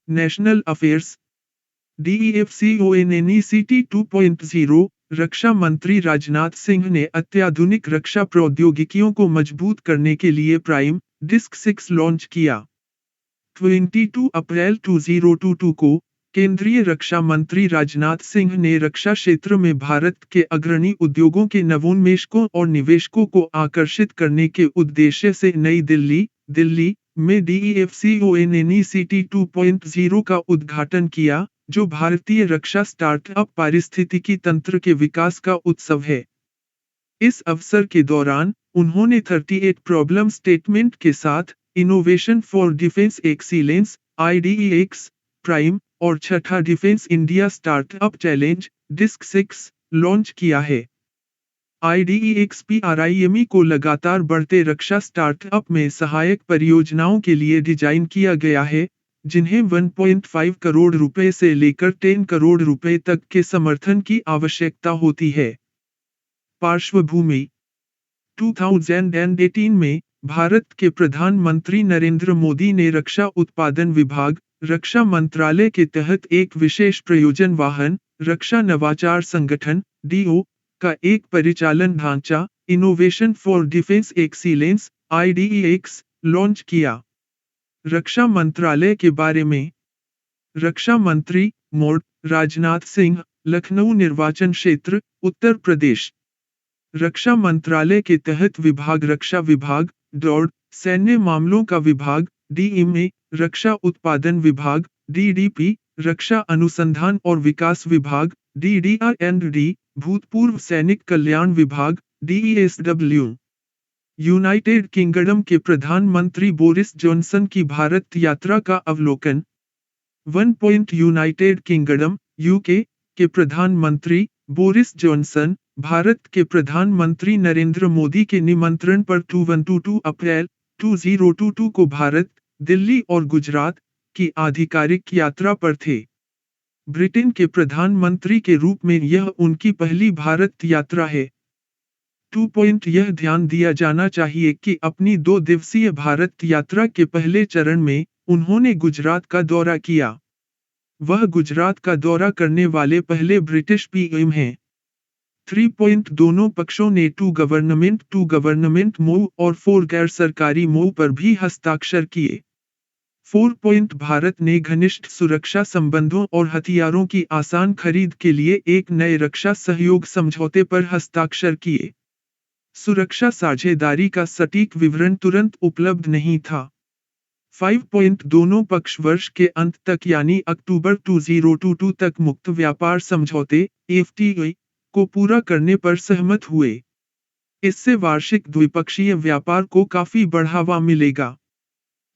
National affairs DEFCONNECT 2.0 रक्षा मंत्री राजनाथ सिंह ने अत्याधुनिक रक्षा प्रौद्योगिकियों को मजबूत करने के लिए प्राइम डिस्क 6 लॉन्च किया। 22 अप्रैल 2022 को केंद्रीय रक्षा मंत्री राजनाथ सिंह ने रक्षा क्षेत्र में भारत के अग्रणी उद्योगों के नवोन्मेषकों और निवेशकों को आकर्षित करने के उद्देश्य से नई दिल्ली में DEFCONNECT 2.0 का उद्घाटन किया, जो भारतीय रक्षा स्टार्टअप पारिस्थितिकी तंत्र के विकास का उत्सव है। इस अवसर के दौरान उन्होंने 38 प्रॉब्लम स्टेटमेंट के साथ innovation for defence excellence IDEX prime और छठा defence India startup challenge disc 6 launch किया है। IDEX PRIME को लगातार बढ़ते रक्षा स्टार्टअप में सहायक परियोजनाओं के लिए डिजाइन किया गया है, जिन्हें 1.5 करोड़ रुपए से लेकर 10 करोड़ रुपए तक के समर्थन की आवश्यकता होती है। पार्श्वभूमि 2018 में भारत के प्रधानमंत्री नरेंद्र मोदी ने रक्षा उत्पादन विभाग, रक्षा मंत्रालय के तहत एक विशेष प्रयोजन वाहन, रक्षा नवाचार संगठन DO का एक परिचालन ढांचा, innovation for defence excellence IDEX launch किया। रक्षा मंत्रालय के बारे में रक्षा मंत्री मोड राजनाथ सिंह, लखनऊ निर्वाचन क्षेत्र, उत्तर प्रदेश। रक्षा मंत्रालय के तहत विभाग रक्षा विभाग, DOD, सैन्य मामलों का विभाग DMA, रक्षा उत्पादन विभाग DDP, रक्षा अनुसंधान और विकास विभाग DDR&D, भूतपूर्व सैनिक कल्याण विभाग DESW। यूनाइटेड किंगडम के प्रधानमंत्री बोरिस जॉनसन की भारत यात्रा का अवलोकन। यूनाइटेड किंगडम UK के प्रधानमंत्री बोरिस जॉनसन भारत के प्रधानमंत्री नरेंद्र मोदी के निमंत्रण पर 22 अप्रैल 2022 को भारत, दिल्ली और गुजरात की आधिकारिक यात्रा पर थे। ब्रिटेन के प्रधानमंत्री के रूप में यह उनकी पहली भारत यात्रा है। यह ध्यान दिया जाना चाहिए कि अपनी 2 दिवसीय भारत यात्रा के पहले चरण में उन्होंने गुजरात का दौरा किया। वह गुजरात का दौरा करने वाले पहले ब्रिटिश PM हैं। दोनों पक्षों ने टू गवर्नमेंट मूव और 4 गैर सरकारी मूव पर भी हस्ताक्षर किए। 4 भारत ने घनिष्ठ सुरक्षा संबंधों और हथियारों की आसान खरीद के लिए एक नए रक्षा सहयोग समझौते पर हस्ताक्षर किए। सुरक्षा साझेदारी का सटीक विवरण तुरंत उपलब्ध नहीं था। 5 दोनों पक्ष वर्ष के अंत तक यानी अक्टूबर 2022 तक मुक्त व्यापार समझौते FTA को पूरा करने पर सहमत हुए। इससे वार्षिक द्विपक्षीय व्यापार को काफी बढ़ावा मिलेगा।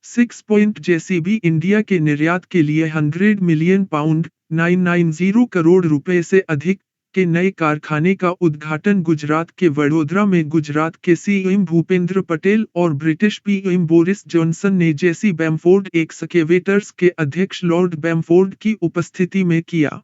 6 JCB इंडिया के निर्यात के लिए 100 मिलियन पाउंड 990 करोड़ रुपए से अधिक के नए कारखाने का उद्घाटन गुजरात के वडोदरा में गुजरात के CM भूपेंद्र पटेल और ब्रिटिश PM बोरिस जॉनसन ने JC बैमफोर्ड एक्सकेवेटर्स के अध्यक्ष लॉर्ड बैमफोर्ड की उपस्थिति में किया।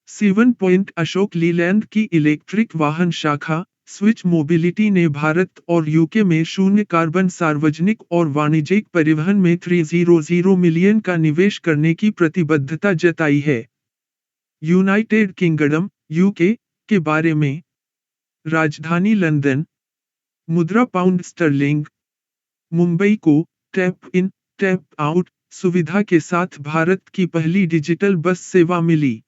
7 अशोक लीलैंड की इलेक्ट्रिक वाहन शाखा स्विच मोबिलिटी ने भारत और UK में शून्य कार्बन सार्वजनिक और वाणिज्यिक परिवहन में 300 मिलियन का निवेश करने की प्रतिबद्धता जताई है। यूनाइटेड किंगडम UK के बारे में राजधानी लंदन, मुद्रा पाउंड स्टर्लिंग। मुंबई को टैप इन टैप आउट सुविधा के साथ भारत की पहली डिजिटल बस सेवा मिली।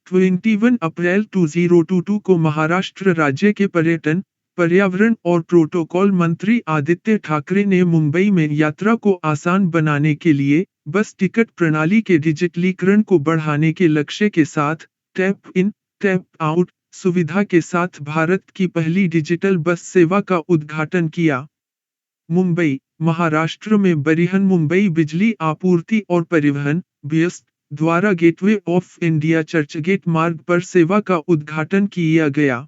21 अप्रैल 2022 को महाराष्ट्र राज्य के पर्यटन, पर्यावरण और प्रोटोकॉल मंत्री आदित्य ठाकरे ने मुंबई में यात्रा को आसान बनाने के लिए बस टिकट प्रणाली के डिजिटलीकरण को बढ़ाने के लक्ष्य के साथ टैप इन टैप आउट सुविधा के साथ भारत की पहली डिजिटल बस सेवा का उद्घाटन किया। मुंबई, महाराष्ट्र में बरिहन मुंबई बिजली आपूर्ति और परिवहन BIEST द्वारा गेटवे ऑफ इंडिया चर्चगेट मार्ग पर सेवा का उद्घाटन किया गया।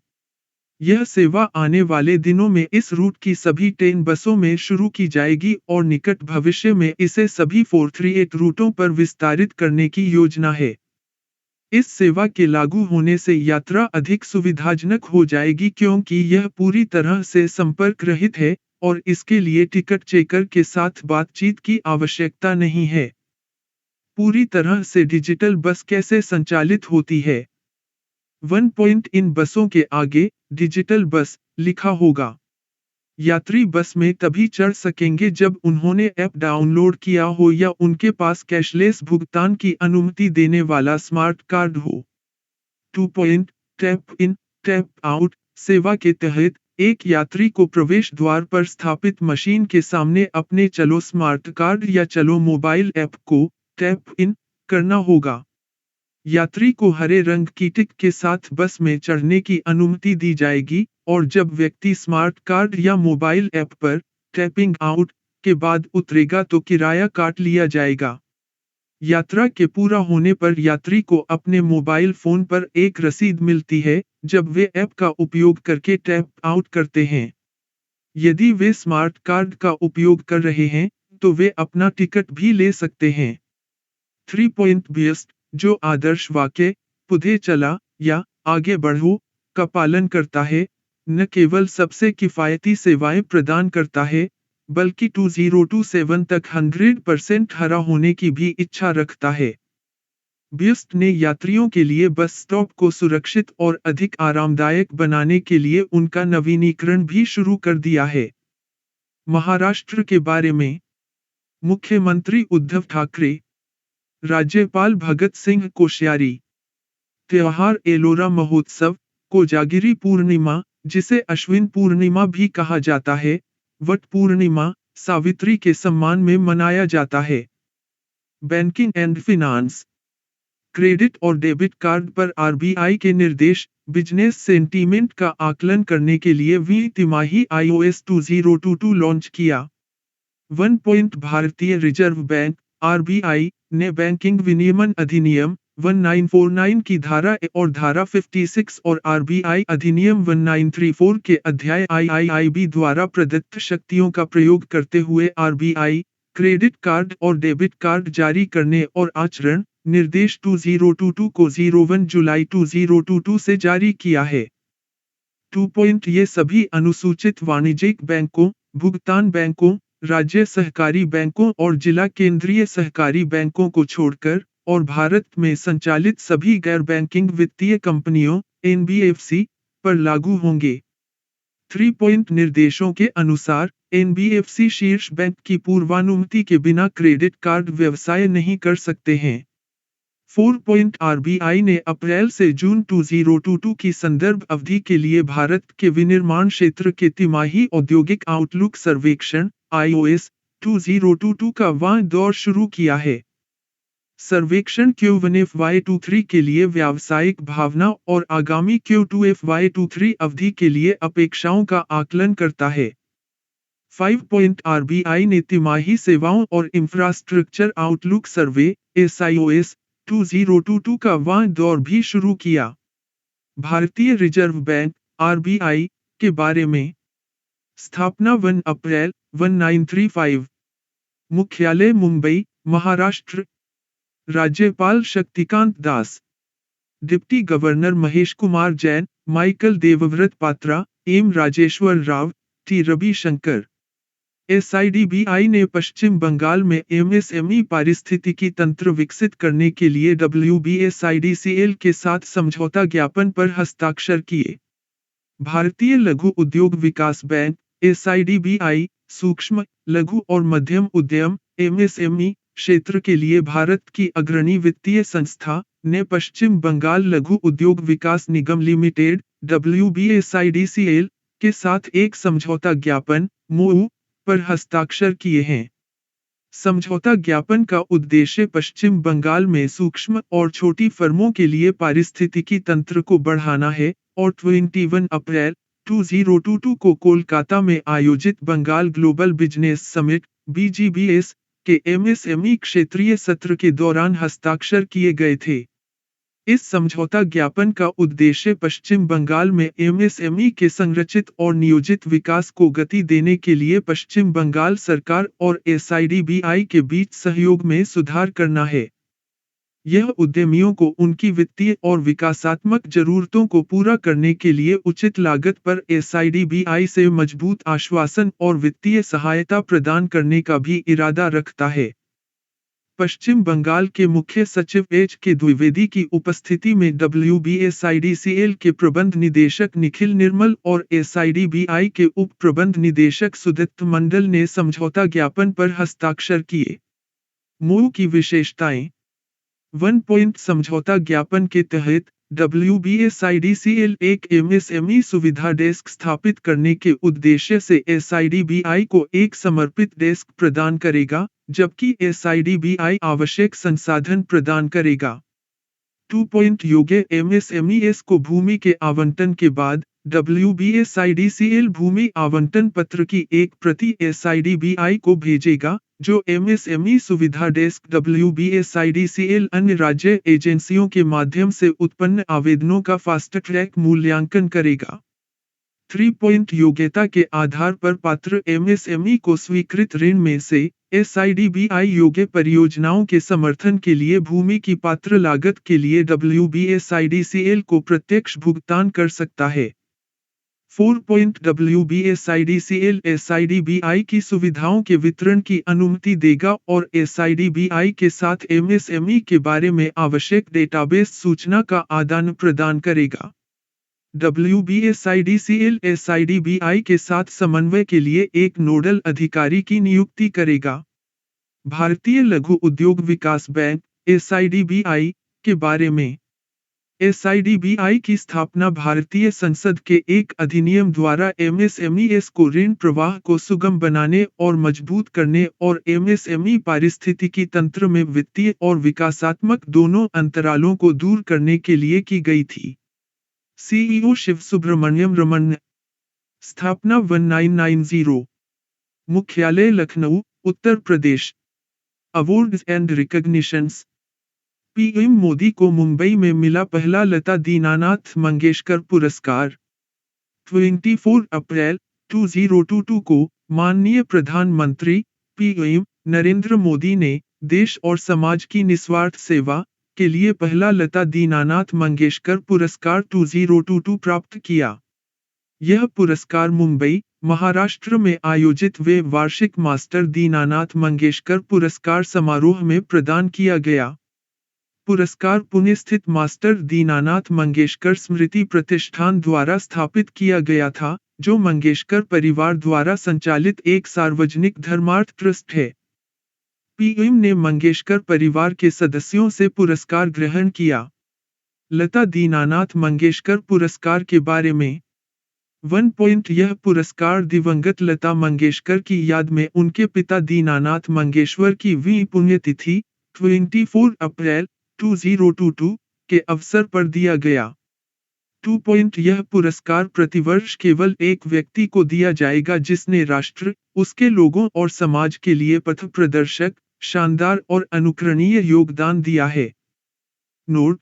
यह सेवा आने वाले दिनों में इस रूट की सभी 10 बसों में शुरू की जाएगी और निकट भविष्य में इसे सभी 438 रूटों पर विस्तारित करने की योजना है। इस सेवा के लागू होने से यात्रा अधिक सुविधाजनक हो जाएगी क्योंकि यह पूरी तरह से संपर्क रहित है और इसके लिए टिकट चेकर के साथ बातचीत की आवश्यकता नहीं है। पूरी तरह से डिजिटल बस कैसे संचालित होती है। 1 पॉइंट इन बसों के आगे डिजिटल बस लिखा होगा। यात्री बस में तभी चढ़ सकेंगे जब उन्होंने ऐप डाउनलोड किया हो या उनके पास कैशलेस भुगतान की अनुमति देने वाला स्मार्ट कार्ड हो। 2 point tap in tap out सेवा के तहत एक यात्री को प्रवेश द्वार पर स्थापित मशीन के सामने अपने चलो स्मार्ट कार्ड या चलो मोबाइल ऐप को टैप इन करना होगा। यात्री को हरे रंग की टिक के साथ बस में चढ़ने की अनुमति दी जाएगी और जब व्यक्ति स्मार्ट कार्ड या मोबाइल ऐप पर टैपिंग आउट के बाद उतरेगा तो किराया काट लिया जाएगा। यात्रा के पूरा होने पर यात्री को अपने मोबाइल फोन पर एक रसीद मिलती है जब वे ऐप का उपयोग करके टैप आउट करते हैं। यदि वे स्मार्ट कार्ड का उपयोग कर रहे हैं तो वे अपना टिकट भी ले सकते हैं। 3 पॉइंट बेस्ट जो आदर्श वाक्य पुधे चला या आगे बढ़ो का पालन करता है, न केवल सबसे किफायती सेवाएं प्रदान करता है, बल्कि 2027 तक 100% हरा होने की भी इच्छा रखता है। बेस्ट ने यात्रियों के लिए बस स्टॉप को सुरक्षित और अधिक आरामदायक बनाने के लिए उनका नवीनीकरण भी शुरू कर दिया है। महाराष्ट्र के बारे में मुख्यमंत्री उद्धव ठाकरे, राज्यपाल भगत सिंह कोश्यारी। त्योहार एलोरा महोत्सव कोजागिरी पूर्णिमा, जिसे अश्विन पूर्णिमा भी कहा जाता है, वट पूर्णिमा, सावित्री के सम्मान में मनाया जाता है। बैंकिंग एंड फिनांस, क्रेडिट और डेबिट कार्ड पर आरबीआई के निर्देश, बिजनेस सेंटीमेंट का आकलन करने के लिए 20 तिमाही iOS 2022 लॉन्च किया। 1 पॉइंट भारतीय रिजर्व बैंक आरबीआई ने बैंकिंग विनियमन अधिनियम 1949 की धारा ए और धारा 56 और आरबीआई अधिनियम 1934 के अध्याय आईआईबी द्वारा प्रदत्त शक्तियों का प्रयोग करते हुए आरबीआई क्रेडिट कार्ड और डेबिट कार्ड जारी करने और आचरण निर्देश 2022 को 01 जुलाई 2022 से जारी किया है। 2 पॉइंट ये सभी अनुसूचित वाणिज्यिक बैंकों, भुगतान बैंकों, राज्य सहकारी बैंकों और जिला केंद्रीय सहकारी बैंकों को छोड़कर और भारत में संचालित सभी गैर बैंकिंग वित्तीय कंपनियों एनबीएफसी पर लागू होंगे। 3 पॉइंट निर्देशों के अनुसार एनबीएफसी शीर्ष बैंक की पूर्वानुमति के बिना क्रेडिट कार्ड व्यवसाय नहीं कर सकते हैं। 4 पॉइंट आरबीआई ने अप्रैल से जून 2022 की संदर्भ अवधि के लिए भारत के विनिर्माण क्षेत्र के तिमाही औद्योगिक आउटलुक सर्वेक्षण iOS 2022 का वां दौर शुरू किया है। सर्वेक्षण Q1FY23 के लिए व्यावसायिक भावना और आगामी Q2FY23 अवधि के लिए अपेक्षाओं का आकलन करता है। 5 पॉइंट आरबीआई ने तिमाही सेवाओं और इंफ्रास्ट्रक्चर आउटलुक सर्वे SIOS 2022 का वां दौर भी शुरू किया। भारतीय रिजर्व बैंक आरबीआई के बारे में स्थापना 1 अप्रैल 1935। मुख्यालय मुंबई, महाराष्ट्र। राज्यपाल Shaktikanta Das. Deputy governor Mahesh Kumar Jain, Michael Debabrata Patra, M Rajeshwar Rao, T Ravishankar. SIDBI ने पश्चिम बंगाल में एमएसएमई पारिस्थितिकी तंत्र विकसित करने के लिए WBSIDCL के साथ समझौता ज्ञापन पर हस्ताक्षर किए। भारतीय लघु उद्योग विकास बैंक एसआईडीबीआई सूक्ष्म, लघु और मध्यम उद्यम एमएसएमई क्षेत्र के लिए भारत की अग्रणी वित्तीय संस्था ने पश्चिम बंगाल लघु उद्योग विकास निगम लिमिटेड WBSIDCL के साथ एक समझौता ज्ञापन MOU पर हस्ताक्षर किए हैं। समझौता ज्ञापन का उद्देश्य पश्चिम बंगाल में सूक्ष्म और छोटी फर्मों के लिए पारिस्थितिकी तंत्र को बढ़ाना है और 21 अप्रैल 2022 को कोलकाता में आयोजित Bengal global business summit BGBS के MSME क्षेत्रीय सत्र के दौरान हस्ताक्षर किए गए थे। इस समझौता ज्ञापन का उद्देश्य पश्चिम बंगाल में MSME के संरचित और नियोजित विकास को गति देने के लिए पश्चिम बंगाल सरकार और SIDBI के बीच सहयोग में सुधार करना है। यह उद्यमियों को उनकी वित्तीय और विकासात्मक जरूरतों को पूरा करने के लिए उचित लागत पर SIDBI से मजबूत आश्वासन और वित्तीय सहायता प्रदान करने का भी इरादा रखता है। पश्चिम बंगाल के मुख्य सचिव एच के द्विवेदी की उपस्थिति में WBSIDCL के प्रबंध निदेशक निखिल निर्मल और SIDBI के उप प्रबंध निदेशक सुदत्त मंडल ने समझौता ज्ञापन पर हस्ताक्षर किए। MoU की विशेषताएं। 1 पॉइंट समझौता ज्ञापन के तहत WBSIDCL एक MSME सुविधा डेस्क स्थापित करने के उद्देश्य से SIDBI को एक समर्पित डेस्क प्रदान करेगा, जबकि SIDBI आवश्यक संसाधन प्रदान करेगा। 2 पॉइंट योग्य MSMEs को भूमि के आवंटन के बाद WBSIDCL भूमि आवंटन पत्र की एक प्रति SIDBI को भेजेगा, जो MSME सुविधा डेस्क WBSIDCL अन्य राज्य एजेंसियों के माध्यम से उत्पन्न आवेदनों का फास्ट ट्रैक मूल्यांकन करेगा। 3 पॉइंट योग्यता के आधार पर पात्र MSME को स्वीकृत ऋण में से SIDBI योग्य परियोजनाओं के समर्थन के लिए भूमि की पात्र लागत के लिए WBSIDCL को प्रत्यक्ष भुगतान कर सकता है। 4 पॉइंट WBSIDCL SIDBI की सुविधाओं के वितरण की अनुमति देगा और SIDBI के साथ MSME के बारे में आवश्यक डेटाबेस सूचना का आदान प्रदान करेगा। WBSIDCL SIDBI के साथ समन्वय के लिए एक नोडल अधिकारी की नियुक्ति करेगा। भारतीय लघु उद्योग विकास बैंक SIDBI के बारे में। SIDBI की स्थापना भारतीय संसद के एक अधिनियम द्वारा MSMEs को ऋण प्रवाह को सुगम बनाने और मजबूत करने और MSME पारिस्थितिकी तंत्र में वित्तीय और विकासात्मक दोनों अंतरालों को दूर करने के लिए की गई थी। CEO शिव सुब्रमण्यम रमन। स्थापना 1990। मुख्यालय Lucknow, Uttar Pradesh. Awards and recognitions. PM Modi को मुंबई में मिला पहला लता दीनानाथ मंगेशकर पुरस्कार। 24 अप्रैल 2022 को माननीय प्रधानमंत्री PM नरेंद्र मोदी ने देश और समाज की निस्वार्थ सेवा के लिए पहला लता दीनानाथ मंगेशकर पुरस्कार 2022 प्राप्त किया। यह पुरस्कार मुंबई, महाराष्ट्र में आयोजित वे वार्षिक मास्टर दीनानाथ मंगेशकर पुरस्कार समारोह में प्रदान किया गया। पुरस्कार पुणे स्थित मास्टर दीनानाथ मंगेशकर स्मृति प्रतिष्ठान द्वारा स्थापित किया गया था, जो मंगेशकर परिवार द्वारा संचालित एक सार्वजनिक धर्मार्थ ट्रस्ट है। PM ने मंगेशकर परिवार के सदस्यों से पुरस्कार ग्रहण किया। लता दीनानाथ मंगेशकर पुरस्कार के बारे में। 1 पॉइंट यह पुरस्कार दिवंगत लता मंगेशकर की याद में उनके पिता दीनानाथ मंगेशकर की 20वीं पुण्यतिथि 24 अप्रैल 2022 के अवसर पर दिया गया। 2 पॉइंट यह पुरस्कार प्रतिवर्ष केवल एक व्यक्ति को दिया जाएगा जिसने राष्ट्र, उसके लोगों और समाज के लिए पथ प्रदर्शक, शानदार और अनुकरणीय योगदान दिया है। नोट।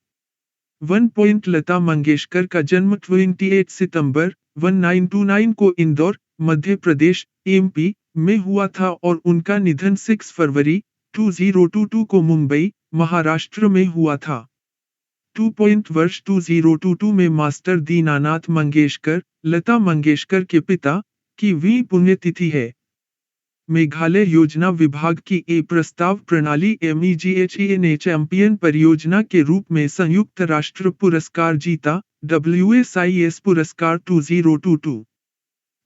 1 पॉइंट लता मंगेशकर का जन्म 28 सितंबर 1929 को इंदौर, मध्य प्रदेश, MP में हुआ था और उनका निधन 6 फरवरी 2022 को मुंबई, महाराष्ट्र में हुआ था। 2 पॉइंट वर्ष 2022 में मास्टर दीनानाथ मंगेशकर, लता मंगेशकर के पिता, की 20वीं पुण्यतिथि है। मेघालय योजना विभाग की प्रस्ताव प्रणाली MEGHE ने चैंपियन परियोजना के रूप में संयुक्त राष्ट्र पुरस्कार जीता, WSIS पुरस्कार 2022।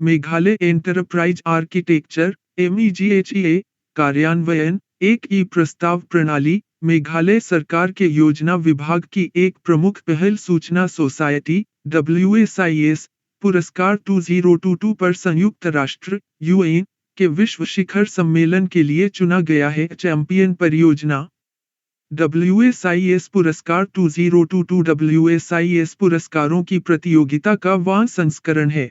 मेघालय एंटरप्राइज आर्किटेक्चर MEGHE कार्यान्वयन एक प्रस्ताव प्रणाली, मेघालय सरकार के योजना विभाग की एक प्रमुख पहल सूचना सोसाइटी WSIS पुरस्कार 2022 पर संयुक्त राष्ट्र UN के विश्व शिखर सम्मेलन के लिए चुना गया है। चैंपियन परियोजना WSIS पुरस्कार 2022 WSIS पुरस्कारों की प्रतियोगिता का वां संस्करण है।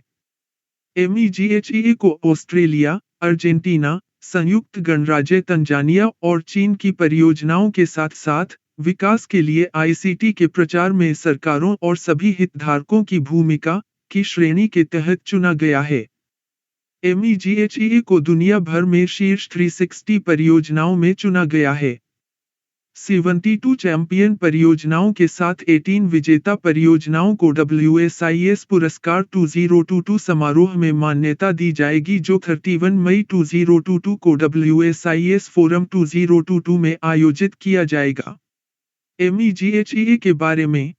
MEGHE को ऑस्ट्रेलिया, अर्जेंटीना, संयुक्त गणराज्य तंजानिया और चीन की परियोजनाओं के साथ साथ विकास के लिए ICT के प्रचार में सरकारों और सभी हितधारकों की भूमिका की श्रेणी के तहत चुना गया है। MEGHE को दुनिया भर में शीर्ष 360 परियोजनाओं में चुना गया है। 72 चैंपियन परियोजनाओं के साथ 18 विजेता परियोजनाओं को WSIS पुरस्कार 2022 समारोह में मान्यता दी जाएगी, जो 31 मई 2022 को WSIS फोरम 2022 में आयोजित किया जाएगा। MEGHEA के बारे में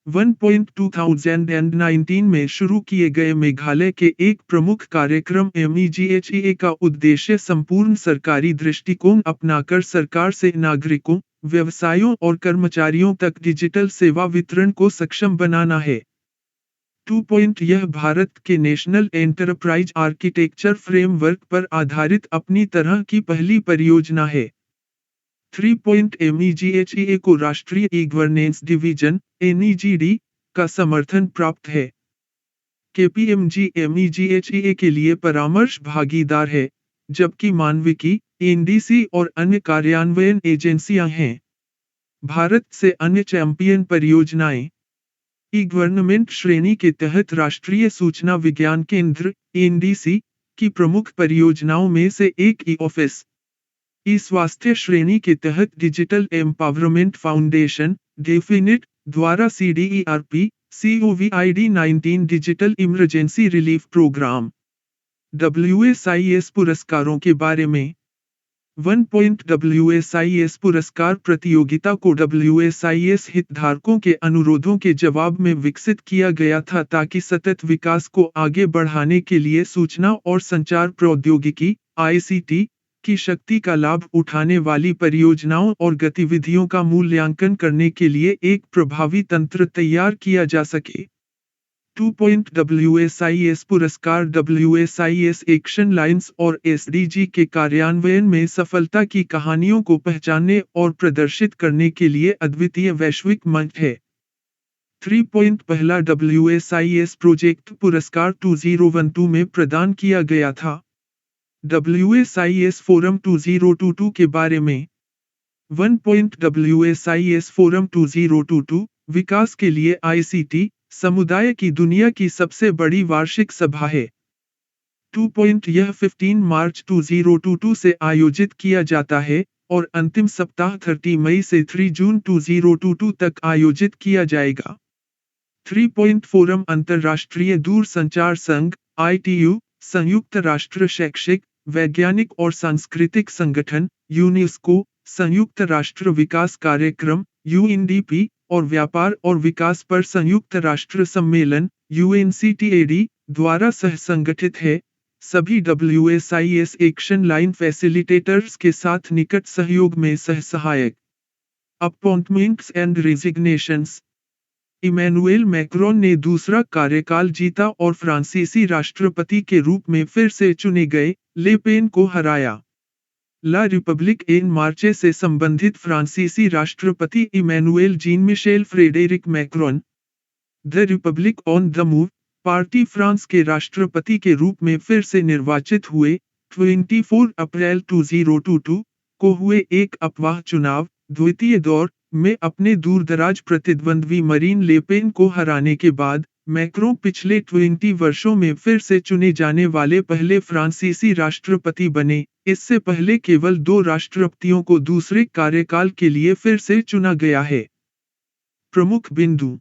2019 में शुरू किए गए मेघालय के एक प्रमुख कार्यक्रम MEGHEA का उद्देश्य संपूर्ण सरकारी दृष्टिकोण अपनाकर सरकार से नागरिकों, व्यवसायों और कर्मचारियों तक डिजिटल सेवा वितरण को सक्षम बनाना है। 2. यह भारत के नेशनल एंटरप्राइज आर्किटेक्चर फ्रेमवर्क पर आधारित अपनी तरह की पहली परियोजना है। 3. MEGHEA को राष्ट्रीय ई-गवर्नेंस डिवीजन NEGD का समर्थन प्राप्त है। KPMG MEGHEA के लिए परामर्श भागीदार है, जबकि मानविकी, NDC और अन्य कार्यान्वयन एजेंसियां हैं। भारत से अन्य चैंपियन परियोजनाएं ई-गवर्नमेंट श्रेणी के तहत राष्ट्रीय सूचना विज्ञान केंद्र NDC की प्रमुख परियोजनाओं में से एक ई-ऑफिस। स्वास्थ्य श्रेणी के तहत डिजिटल एम्पावरमेंट फाउंडेशन डेफिनिट द्वारा CDERP COVID-19 digital emergency relief programme. WSIS पुरस्कारों के बारे में 1. WSIS पुरस्कार प्रतियोगिता को WSIS हितधारकों के अनुरोधों के जवाब में विकसित किया गया था ताकि सतत विकास को आगे बढ़ाने के लिए सूचना और संचार प्रौद्योगिकी ICT की शक्ति का लाभ उठाने वाली परियोजनाओं और गतिविधियों का मूल्यांकन करने के लिए एक प्रभावी तंत्र तैयार किया जा सके। 2. WSIS पुरस्कार WSIS एक्शन लाइन्स और SDG के कार्यान्वयन में सफलता की कहानियों को पहचानने और प्रदर्शित करने के लिए अद्वितीय वैश्विक मंच है। 3. पहला WSIS प्रोजेक्ट पुरस्कार 2012 में प्रदान किया गया था। WSIS फोरम 2022 के बारे में 1. WSIS फोरम 2022 विकास के लिए ICT समुदाय की दुनिया की सबसे बड़ी वार्षिक सभा है। 2. यह 15 मार्च 2022 से आयोजित किया जाता है और अंतिम सप्ताह 30 मई से 3 जून 2022 तक आयोजित किया जाएगा। 3. फोरम अंतर्राष्ट्रीय दूरसंचार संघ ITU संयुक्त राष्ट्र शैक्षिक, वैज्ञानिक और सांस्कृतिक संगठन यूनेस्को, संयुक्त राष्ट्र विकास कार्यक्रम UNDP और व्यापार और विकास पर संयुक्त राष्ट्र सम्मेलन UNCTAD द्वारा सहसंगठित है। सभी WSIS एक्शन लाइन फैसिलिटेटर्स के साथ निकट सहयोग में सहसहायक। Appointments and resignations. Emmanuel Macron ने दूसरा कार्यकाल जीता और फ्रांसीसी राष्ट्रपति के रूप में फिर से चुने गए ले पेन को हराया। ला रिपब्लिक एन मार्चे से संबंधित फ्रांसीसी राष्ट्रपति Emmanuel Jean Michel Frederic Macron the Republic on the Move party France के राष्ट्रपति के रूप में फिर से निर्वाचित हुए। 24 अप्रैल 2022 को हुए एक अफवाह चुनाव द्वितीय दौर में अपने दूरदराज प्रतिद्वंद्वी मरीन ले पेन को हराने के बाद मैक्रों पिछले 20 वर्षों में फिर से चुने जाने वाले पहले फ्रांसीसी राष्ट्रपति बने। इससे पहले केवल 2 राष्ट्रपतियों को दूसरे कार्यकाल के लिए फिर से चुना गया है। प्रमुख बिंदु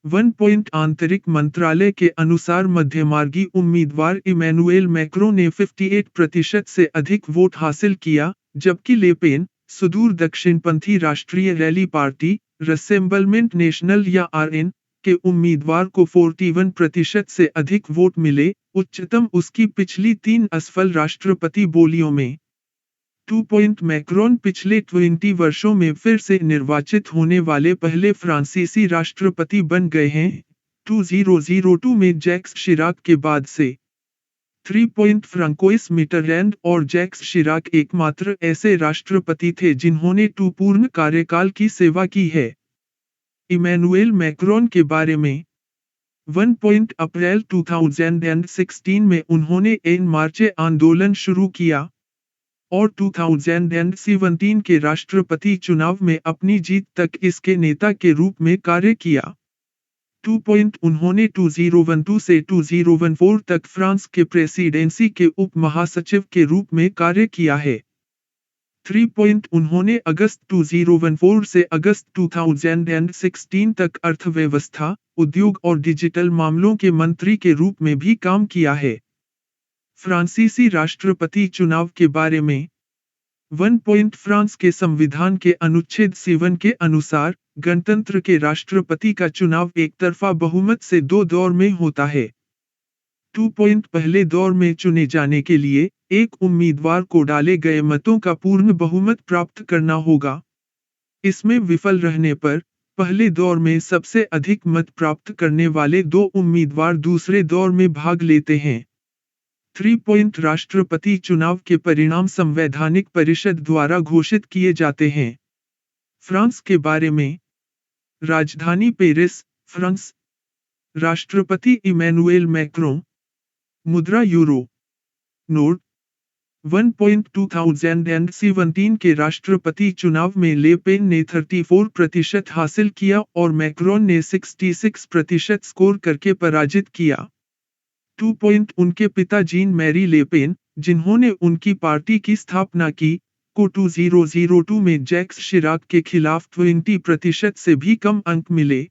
1. आंतरिक मंत्रालय के अनुसार मध्यमार्गी उम्मीदवार इमैनुएल मैक्रों ने 58% से अधिक वोट हासिल किया, जबकि ले पेन सुदूर दक्षिणपंथी राष्ट्रीय रैली पार्टी रसेंबलमेंट नेशनल या RN के उम्मीदवार को 41% से अधिक वोट मिले, उच्चतम उसकी पिछली 3 असफल राष्ट्रपति बोलियों में। 2. मैक्रोन पिछले 20 वर्षों में फिर से निर्वाचित होने वाले पहले फ्रांसीसी राष्ट्रपति बन गए हैं, 2002 में जैक्स शिराक के बाद से। 3. फ्रांकोइस मिटरलैंड और जैक्स शिराक एकमात्र ऐसे राष्ट्रपति थे जिन्होंने 2 पूर्ण कार्यकाल की सेवा की है। इमैनुएल मैक्रोन के बारे में 1. अप्रैल 2016 में उन्होंने एन मार्चे आंदोलन शुरू किया और 2017 के राष्ट्रपति चुनाव में अपनी जीत तक इसके नेता के रूप में कार्य किया। 2. उन्होंने 2012 से 2014 तक फ्रांस के प्रेसिडेंसी के उप महासचिव के रूप में कार्य किया है। 3 पॉइंट उन्होंने अगस्त 2014 से अगस्त 2016 तक अर्थव्यवस्था, उद्योग और डिजिटल मामलों के मंत्री के रूप में भी काम किया है। फ्रांसीसी राष्ट्रपति चुनाव के बारे में 1 पॉइंट फ्रांस के संविधान के अनुच्छेद 7 के अनुसार गणतंत्र के राष्ट्रपति का चुनाव एकतरफा बहुमत से 2 दौर में होता है। 2 पॉइंट पहले दौर में चुने जाने के लिए एक उम्मीदवार को डाले गए मतों का पूर्ण बहुमत प्राप्त करना होगा। इसमें विफल रहने पर पहले दौर में सबसे अधिक मत प्राप्त करने वाले 2 उम्मीदवार दूसरे दौर में भाग लेते हैं। 3 पॉइंट राष्ट्रपति चुनाव के परिणाम संवैधानिक परिषद द्वारा घोषित किए जाते हैं। फ्रांस के बारे में राजधानी पेरिस, फ्रांस। राष्ट्रपति इमैनुएल मैक्रों। मुद्रा यूरो। नोट 1 पॉइंट 2017 के राष्ट्रपति चुनाव में ले पेन ने 34% हासिल किया और मैक्रोन ने 66% स्कोर करके पराजित किया। 2 पॉइंट उनके पिता जीन मैरी ले पेन, जिन्होंने उनकी पार्टी की स्थापना की, को 2002 में जैक्स शिराक के खिलाफ 20% से भी कम अंक मिले।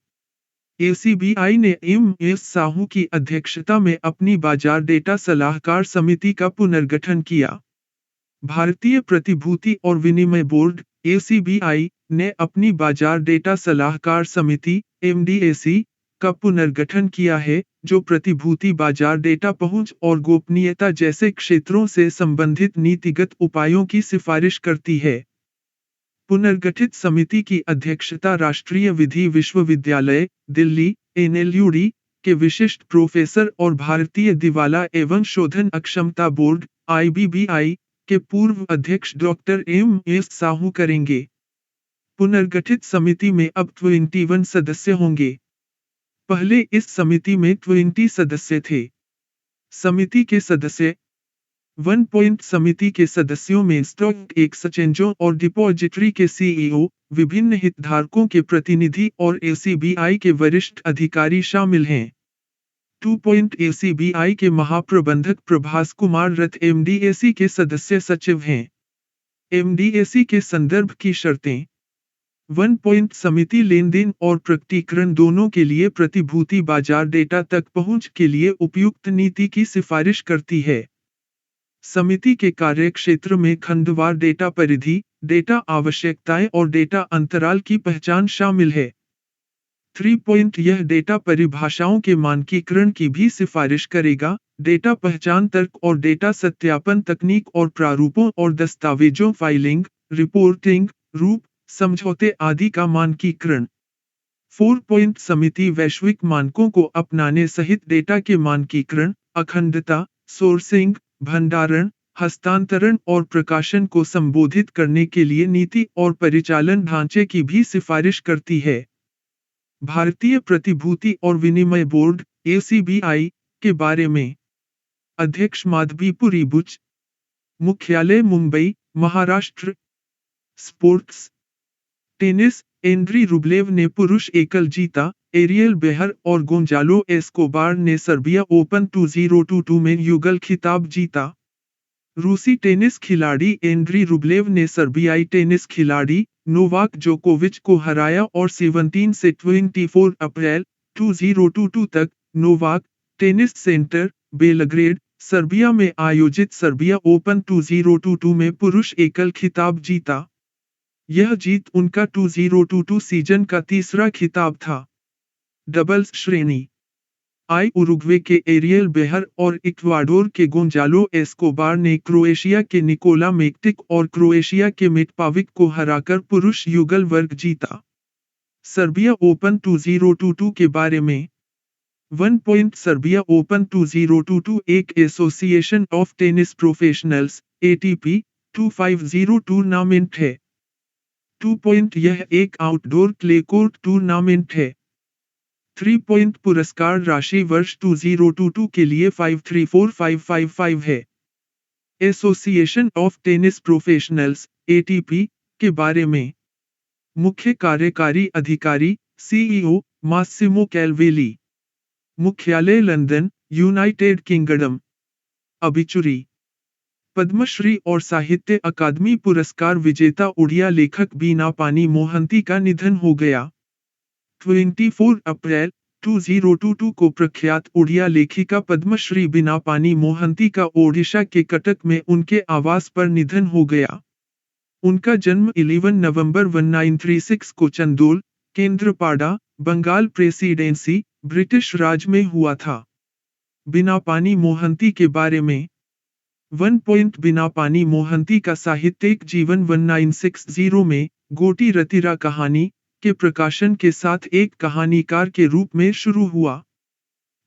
ACBI ने एम.एस. साहू की अध्यक्षता में अपनी बाजार डेटा सलाहकार समिति का पुनर्गठन किया। भारतीय प्रतिभूति और विनिमय बोर्ड ACBI ने अपनी बाजार डेटा सलाहकार समिति MDAC का पुनर्गठन किया है, जो प्रतिभूति बाजार डेटा पहुंच और गोपनीयता जैसे क्षेत्रों से संबंधित नीतिगत उपायों की सिफारिश करती है। पुनर्गठित समिति की अध्यक्षता राष्ट्रीय विधि विश्वविद्यालय, दिल्ली NLUD के विशिष्ट प्रोफेसर और भारतीय दिवाला एवं शोधन अक्षमता बोर्ड IBBI के पूर्व अध्यक्ष डॉक्टर M.S. साहू करेंगे। पुनर्गठित समिति में अब 21 सदस्य होंगे। पहले इस समिति में 20 सदस्य थे। समिति के सदस्य 1 पॉइंट समिति के सदस्यों में स्टॉक एक्सचेंजों और डिपॉजिटरी के CEO, विभिन्न हितधारकों के प्रतिनिधि और ACBI के वरिष्ठ अधिकारी शामिल हैं। 2 पॉइंट ACBI के महाप्रबंधक प्रभास कुमार रथ MDAC के सदस्य सचिव हैं। MDAC के संदर्भ की शर्तें 1 पॉइंट समिति लेनदेन और प्रकटीकरण दोनों के लिए प्रतिभूति बाजार डेटा तक पहुंच के लिए उपयुक्त नीति की सिफारिश करती है। समिति के कार्यक्षेत्र में खंडवार डेटा परिधि, डेटा आवश्यकताएं और डेटा अंतराल की पहचान शामिल है। 3 पॉइंट यह डेटा परिभाषाओं के मानकीकरण की भी सिफारिश करेगा, डेटा पहचान तर्क और डेटा सत्यापन तकनीक और प्रारूपों और दस्तावेजों फाइलिंग, रिपोर्टिंग, रूप, समझौते आदि का मानकीकरण। 4 पॉइंट समिति वैश्विक मानकों को अपनाने सहित डेटा के मानकीकरण, अखंडता, सोर्सिंग, भंडारण, हस्तांतरण और प्रकाशन को संबोधित करने के लिए नीति और परिचालन ढांचे की भी सिफारिश करती है। भारतीय प्रतिभूति और विनिमय बोर्ड ACBI के बारे में अध्यक्ष माधवीपुरी बुच। मुख्यालय Mumbai, Maharashtra. Sports tennis Andrey Rublev ने पुरुष एकल जीता, एरियल बेहर और गोंजालो एस्कोबार ने सर्बिया ओपन 2022 में युगल खिताब जीता। रूसी टेनिस खिलाड़ी एंड्री रुब्लेव ने सर्बियाई टेनिस खिलाड़ी नोवाक जोकोविच को हराया और 17 से 24 अप्रैल 2022 तक Novak tennis centre, Belgrade, Serbia में आयोजित सर्बिया ओपन 2022 में पुरुष एकल खिताब जीता। यह जीत उनका 2022 सीजन का तीसरा खिताब था। डबल्स श्रेणी उरुग्वे के एरियल बेहर और इक्वाडोर के गोंजालो एस्कोबार ने क्रोएशिया के निकोला मेक्टिक और क्रोएशिया के मेटपाविक को हराकर पुरुष युगल वर्ग जीता। सर्बिया ओपन 2022 के बारे में 1 पॉइंट सर्बिया ओपन 2022 एक association of tennis professionals ATP 250 tournament है। 2 पॉइंट यह एक आउटडोर क्ले कोर्ट टूर्नामेंट है। 3 पॉइंट पुरस्कार राशि वर्ष 2022 के लिए 534555 है। Association of tennis professionals ATP के बारे में मुख्य कार्यकारी अधिकारी CEO मास्सिमो कैलवेली। मुख्यालय London, United Kingdom. Obituary Padmashri और साहित्य अकादमी पुरस्कार विजेता उड़िया लेखक बीना पानी मोहंती का निधन हो गया। 24 अप्रैल 2022 को प्रख्यात उड़िया लेखिका पद्मश्री बीना पानी मोहंती का ओडिशा के कटक में उनके आवास पर निधन हो गया। उनका जन्म 11 नवंबर 1936 को चंदोल, केंद्रपाड़ा, बंगाल प्रेसिडेंसी, ब्रिटिश राज में हुआ था। बीना पानी मोहंती के बारे में 1 बीना पानी मोहंती का साहित्यिक जीवन 1960 में गोटी रतिरा कहानी के प्रकाशन के साथ एक कहानीकार के रूप में शुरू हुआ।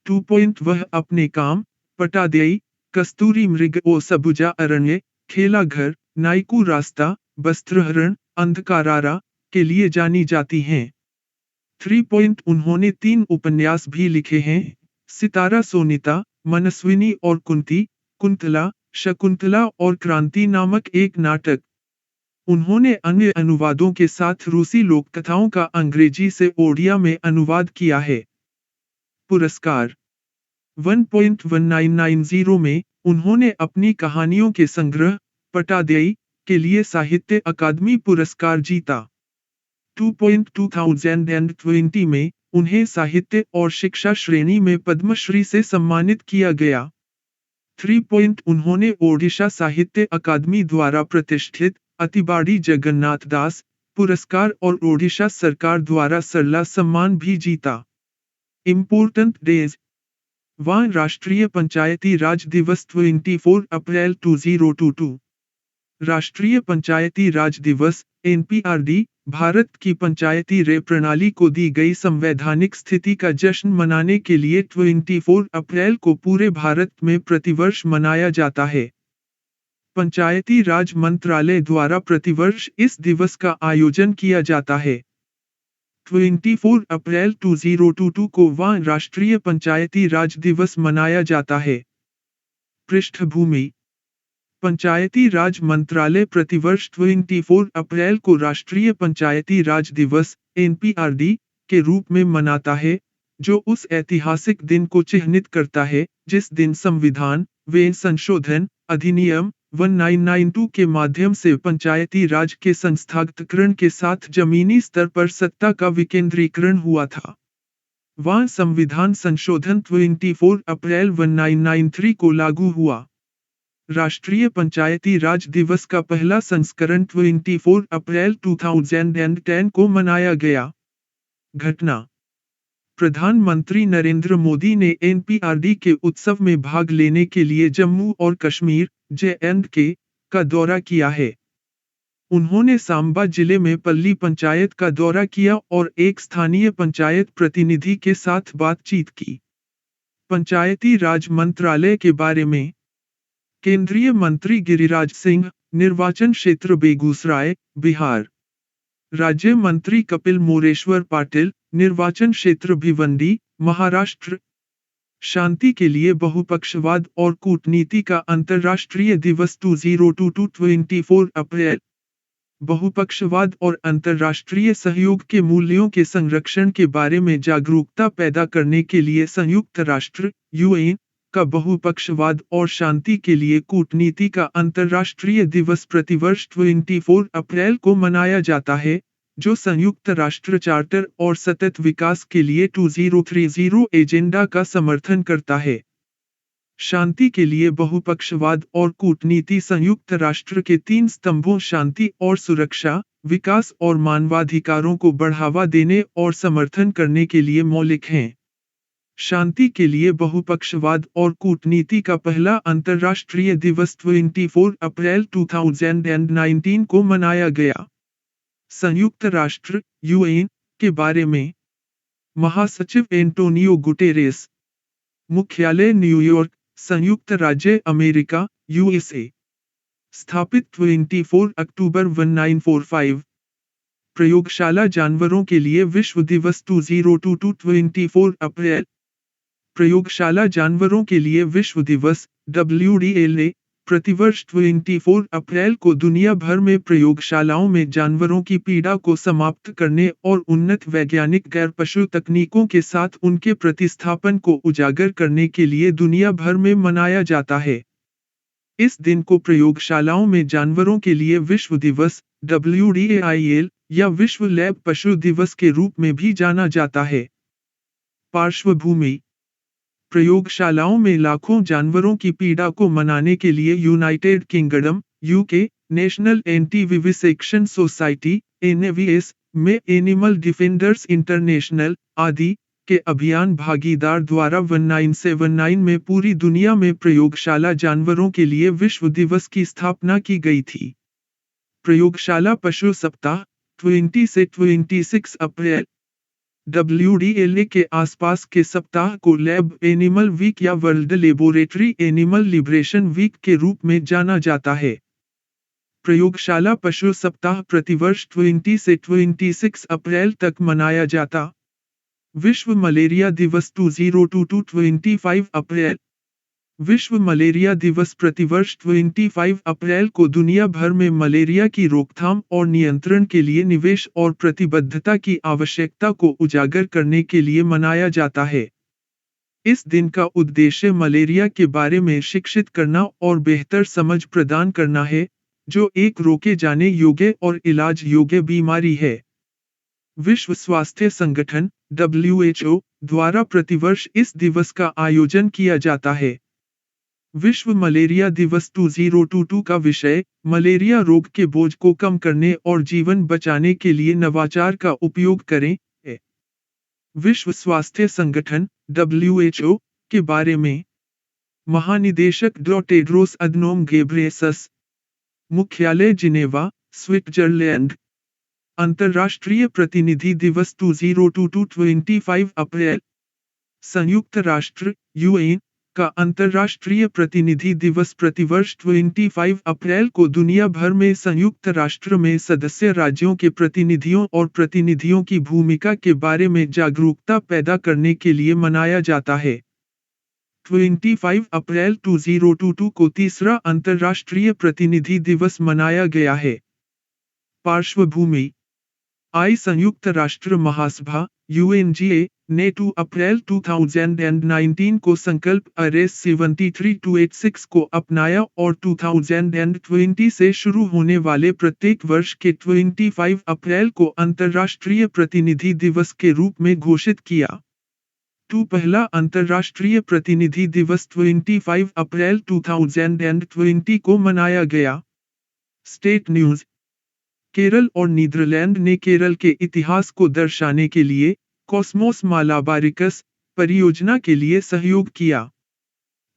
2 वह अपने काम, पटादेई, कस्तूरी मृग ओ सबुजा अरण्य, खेला घर, नाइकू रास्ता, वस्त्रहरण, अंधकारारा के लिए जानी जाती हैं। 3 उन्होंने 3 उपन्यास भी लिखे हैं, सितारा सोनिता, मनस्विनी और कुंती, कुंतला, शकुंतला और क्रांति नामक एक नाटक। उन्होंने अन्य अनुवादों के साथ रूसी लोककथाओं का अंग्रेजी से ओडिया में अनुवाद किया है। पुरस्कार 1.1990 में उन्होंने अपनी कहानियों के संग्रह पटादेई के लिए साहित्य अकादमी पुरस्कार जीता। 2020 में उन्हें साहित्य और शिक्षा श्रेणी में पद्मश्री से सम्मानित किया गया। 3 उन्होंने ओडिशा साहित्य अकादमी द्वारा प्रतिष्ठित अतिबाड़ी जगन्नाथ दास पुरस्कार और ओडिशा सरकार द्वारा सरला सम्मान भी जीता। इम्पोर्टेंट डेज 1 राष्ट्रीय पंचायती राज दिवस 24 अप्रैल 2022। राष्ट्रीय पंचायती राज दिवस NPRD भारत की पंचायती राज प्रणाली को दी गई संवैधानिक स्थिति का जश्न मनाने के लिए 24 अप्रैल को पूरे भारत में प्रतिवर्ष मनाया जाता है। पंचायती राज मंत्रालय द्वारा प्रतिवर्ष इस दिवस का आयोजन किया जाता है। 24 अप्रैल 2022 को वह राष्ट्रीय पंचायती राज दिवस मनाया जाता है। पृष्ठभूमि पंचायती राज मंत्रालय प्रतिवर्ष 24 अप्रैल को राष्ट्रीय पंचायती राज दिवस NPRD के रूप में मनाता है, जो उस ऐतिहासिक दिन को चिह्नित करता है जिस दिन संविधान वे संशोधन अधिनियम 1992 के माध्यम से पंचायती राज के संस्थागतकरण के साथ जमीनी स्तर पर सत्ता का विकेंद्रीकरण हुआ था। वह संविधान संशोधन 24 अप्रैल 1993 को लागू हुआ। राष्ट्रीय पंचायती राज दिवस का पहला संस्करण 24 अप्रैल 2010 को मनाया गया। घटना प्रधानमंत्री नरेंद्र मोदी ने NPRD के उत्सव में भाग लेने के लिए जम्मू और कश्मीर JNK का दौरा किया है। उन्होंने सांबा जिले में पल्ली पंचायत का दौरा किया और एक स्थानीय पंचायत प्रतिनिधि के साथ बातचीत की। पंचायती राज मंत्रालय के बारे में केंद्रीय मंत्री गिरिराज सिंह, निर्वाचन क्षेत्र बेगूसराय, बिहार। राज्य मंत्री कपिल मोरेश्वर पाटिल, निर्वाचन क्षेत्र भिवंडी, महाराष्ट्र। शांति के लिए बहुपक्षवाद और कूटनीति का अंतर्राष्ट्रीय दिवस 2022 अप्रैल। बहुपक्षवाद और अंतर्राष्ट्रीय सहयोग के मूल्यों के संरक्षण के बारे में जागरूकता पैदा करने के लिए संयुक्त राष्ट्र UN का बहुपक्षवाद और शांति के लिए कूटनीति का अंतर्राष्ट्रीय दिवस प्रतिवर्ष 24 अप्रैल को मनाया जाता है, जो संयुक्त राष्ट्र चार्टर और सतत विकास के लिए 2030 एजेंडा का समर्थन करता है। शांति के लिए बहुपक्षवाद और कूटनीति संयुक्त राष्ट्र के 3 स्तंभों शांति और सुरक्षा, विकास और मानवाधिकारों को बढ़ावा देने और समर्थन करने के लिए मौलिक हैं। शांति के लिए बहुपक्षवाद और कूटनीति का पहला अंतर्राष्ट्रीय दिवस 24 अप्रैल 2019 को मनाया गया। संयुक्त राष्ट्र UN के बारे में महासचिव एंटोनियो गुटेरेस, मुख्यालय न्यूयॉर्क, संयुक्त राज्य अमेरिका USA। स्थापित 24 अक्टूबर 1945। प्रयोगशाला जानवरों के लिए विश्व दिवस 2022 24 अप्रैल। प्रयोगशाला जानवरों के लिए विश्व दिवस WDLA प्रतिवर्ष 24 अप्रैल को दुनिया भर में प्रयोगशालाओं में जानवरों की पीड़ा को समाप्त करने और उन्नत वैज्ञानिक गैर पशु तकनीकों के साथ उनके प्रतिस्थापन को उजागर करने के लिए दुनिया भर में मनाया जाता है। इस दिन को प्रयोगशालाओं में जानवरों के लिए विश्व दिवस WDAIL या विश्व लैब पशु दिवस के रूप में भी जाना जाता है। पार्श्वभूमि: प्रयोगशालाओं में लाखों जानवरों की पीड़ा को मनाने के लिए United kingdom UK national anti vivisection society NAVS में एनिमल डिफेंडर्स इंटरनेशनल आदि के अभियान भागीदार द्वारा 1979 में पूरी दुनिया में प्रयोगशाला जानवरों के लिए विश्व दिवस की स्थापना की गई थी। प्रयोगशाला पशु सप्ताह 20 से 26 अप्रैल WDLA के आसपास के सप्ताह को लैब एनिमल वीक या world laboratory animal liberation week के रूप में जाना जाता है। प्रयोगशाला पशु सप्ताह प्रतिवर्ष 20 से 26 अप्रैल तक मनाया जाता। विश्व मलेरिया दिवस 2022-25 अप्रैल। विश्व मलेरिया दिवस प्रतिवर्ष 25 अप्रैल को दुनिया भर में मलेरिया की रोकथाम और नियंत्रण के लिए निवेश और प्रतिबद्धता की आवश्यकता को उजागर करने के लिए मनाया जाता है। इस दिन का उद्देश्य मलेरिया के बारे में शिक्षित करना और बेहतर समझ प्रदान करना है, जो एक रोके जाने योग्य और इलाज योग्य बीमारी है। विश्व स्वास्थ्य संगठन WHO द्वारा प्रतिवर्ष इस दिवस का आयोजन किया जाता है। विश्व मलेरिया दिवस 2022 का विषय मलेरिया रोग के बोझ को कम करने और जीवन बचाने के लिए नवाचार का उपयोग करें है। विश्व स्वास्थ्य संगठन WHO के बारे में महानिदेशक टेड्रोस अधनोम घेब्रेयेसस, मुख्यालय जिनेवा, स्विट्जरलैंड। अंतर्राष्ट्रीय प्रतिनिधि दिवस 2022-25 अप्रैल। संयुक्त राष्ट्र UN का अंतर्राष्ट्रीय प्रतिनिधि दिवस प्रतिवर्ष 25 अप्रैल को दुनिया भर में संयुक्त राष्ट्र में सदस्य राज्यों के प्रतिनिधियों और प्रतिनिधियों की भूमिका के बारे में जागरूकता पैदा करने के लिए मनाया जाता है। 25 अप्रैल 2022 को तीसरा अंतर्राष्ट्रीय प्रतिनिधि दिवस मनाया गया है। पार्श्वभूमि: संयुक्त राष्ट्र महासभा UNGA ने 2 अप्रैल 2019 को संकल्प RS 73-86 को अपनाया और 2020 से शुरू होने वाले प्रत्येक वर्ष के 25 अप्रैल को अंतर्राष्ट्रीय प्रतिनिधि दिवस के रूप में घोषित किया। पहला अंतर्राष्ट्रीय प्रतिनिधि दिवस 25 अप्रैल 2020 को मनाया गया। स्टेट न्यूज़: केरल और नीदरलैंड ने केरल के इतिहास को दर्शाने के लिए कॉस्मोस मालाबारिकस परियोजना के लिए सहयोग किया।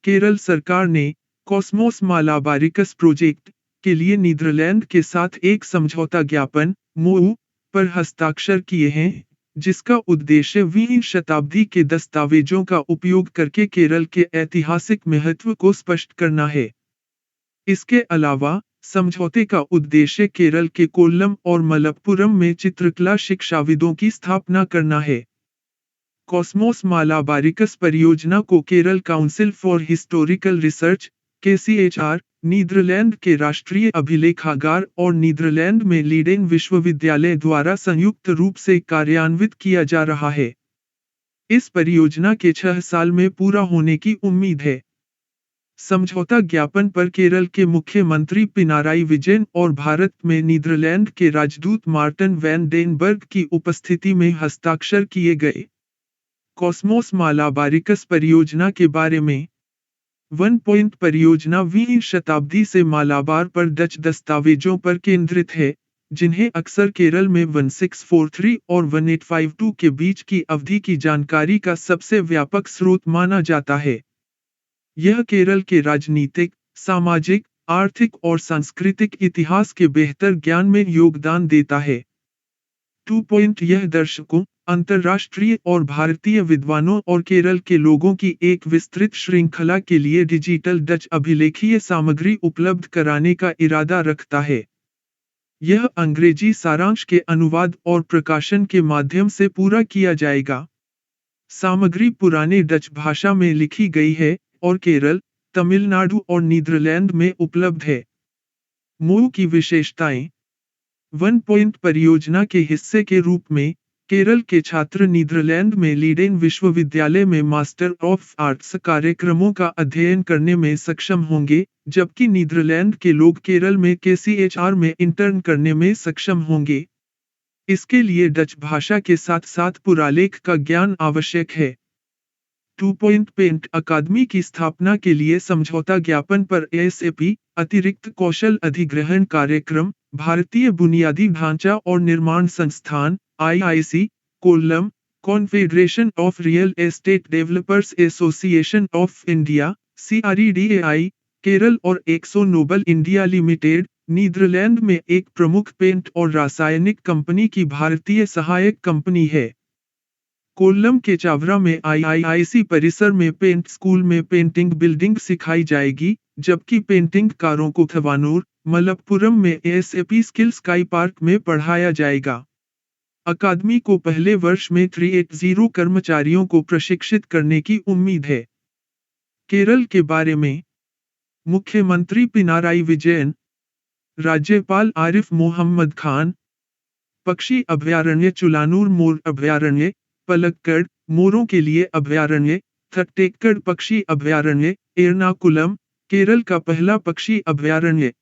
केरल सरकार ने कॉस्मोस मालाबारिकस प्रोजेक्ट के लिए नीदरलैंड के साथ एक समझौता ज्ञापन MOU पर हस्ताक्षर किए हैं, जिसका उद्देश्य 20वीं शताब्दी के दस्तावेजों का उपयोग करके केरल के ऐतिहासिक महत्व को स्पष्ट करना है। इसके अलावा समझौते का उद्देश्य केरल के कोल्लम और मलप्पुरम में चित्रकला शिक्षाविदों की स्थापना करना है। कॉस्मोस मालाबारिकस परियोजना को Kerala council for historical research KCHR, Netherland के राष्ट्रीय अभिलेखागार और नीदरलैंड में लीडेन विश्वविद्यालय द्वारा संयुक्त रूप से कार्यान्वित किया जा रहा है। इस परियोजना के 6 साल में पूरा होने की उम्मीद है। समझौता ज्ञापन पर केरल के मुख्यमंत्री पिनाराई विजयन और भारत में नीदरलैंड के राजदूत मार्टन वैन डेनबर्ग की उपस्थिति में हस्ताक्षर किए गए। कॉस्मोस मालाबारिकस परियोजना के बारे में 1 पॉइंट परियोजना 20वीं शताब्दी से मालाबार पर डच दस्तावेजों पर केंद्रित है, जिन्हें अक्सर केरल में 1643 और 1852 के बीच की अवधि की जानकारी का सबसे व्यापक स्रोत माना जाता है। यह केरल के राजनीतिक, सामाजिक, आर्थिक और सांस्कृतिक इतिहास के बेहतर ज्ञान में योगदान देता है। 2 पॉइंट यह दर्शकों, अंतर्राष्ट्रीय और भारतीय विद्वानों और केरल के लोगों की एक विस्तृत श्रृंखला के लिए डिजिटल डच अभिलेखीय सामग्री उपलब्ध कराने का इरादा रखता है। यह अंग्रेजी सारांश के अनुवाद और प्रकाशन के माध्यम से पूरा किया जाएगा। सामग्री पुराने डच भाषा में लिखी गई है और केरल, तमिलनाडु और नीदरलैंड में उपलब्ध है। MOU की विशेषताएं: 1 पॉइंट परियोजना के हिस्से के रूप में केरल के छात्र नीदरलैंड में लीडेन विश्वविद्यालय में मास्टर ऑफ आर्ट्स कार्यक्रमों का अध्ययन करने में सक्षम होंगे, जबकि नीदरलैंड के लोग केरल में केसीएचआर में इंटर्न करने में सक्षम होंगे। इसके लिए डच भाषा के साथ साथ पुरालेख का ज्ञान आवश्यक है। 2 पॉइंट पेंट अकादमी की स्थापना के लिए समझौता ज्ञापन पर एएसएपी, अतिरिक्त कौशल अधिग्रहण कार्यक्रम, भारतीय बुनियादी ढांचा और निर्माण संस्थान, IIC, Kollam, Confederation of Real Estate Developers Association of India, CREDAI, Kerala और Akzo Nobel India Limited, Netherland में एक प्रमुख पेंट और रासायनिक कंपनी की भारतीय सहायक कंपनी है। कोल्लम के चावरा में आईआईआईसी परिसर में पेंट स्कूल में पेंटिंग बिल्डिंग सिखाई जाएगी, जबकि पेंटिंग कारों को थवानूर, मलप्पुरम में एएसएपी स्किल स्काई पार्क में पढ़ाया जाएगा। अकादमी को पहले वर्ष में 380 कर्मचारियों को प्रशिक्षित करने की उम्मीद है। केरल के बारे में मुख्यमंत्री पिनाराई विजयन, राज्यपाल आरिफ मोहम्मद खान, पक्षी अभयारण्य चुलानूर मोर अभयारण्य, पलक्कड़, मोरों के लिए अभयारण्य, थट्टेक्कड़ पक्षी अभयारण्य, एर्नाकुलम, केरल का पहला पक्षी अभयारण्य।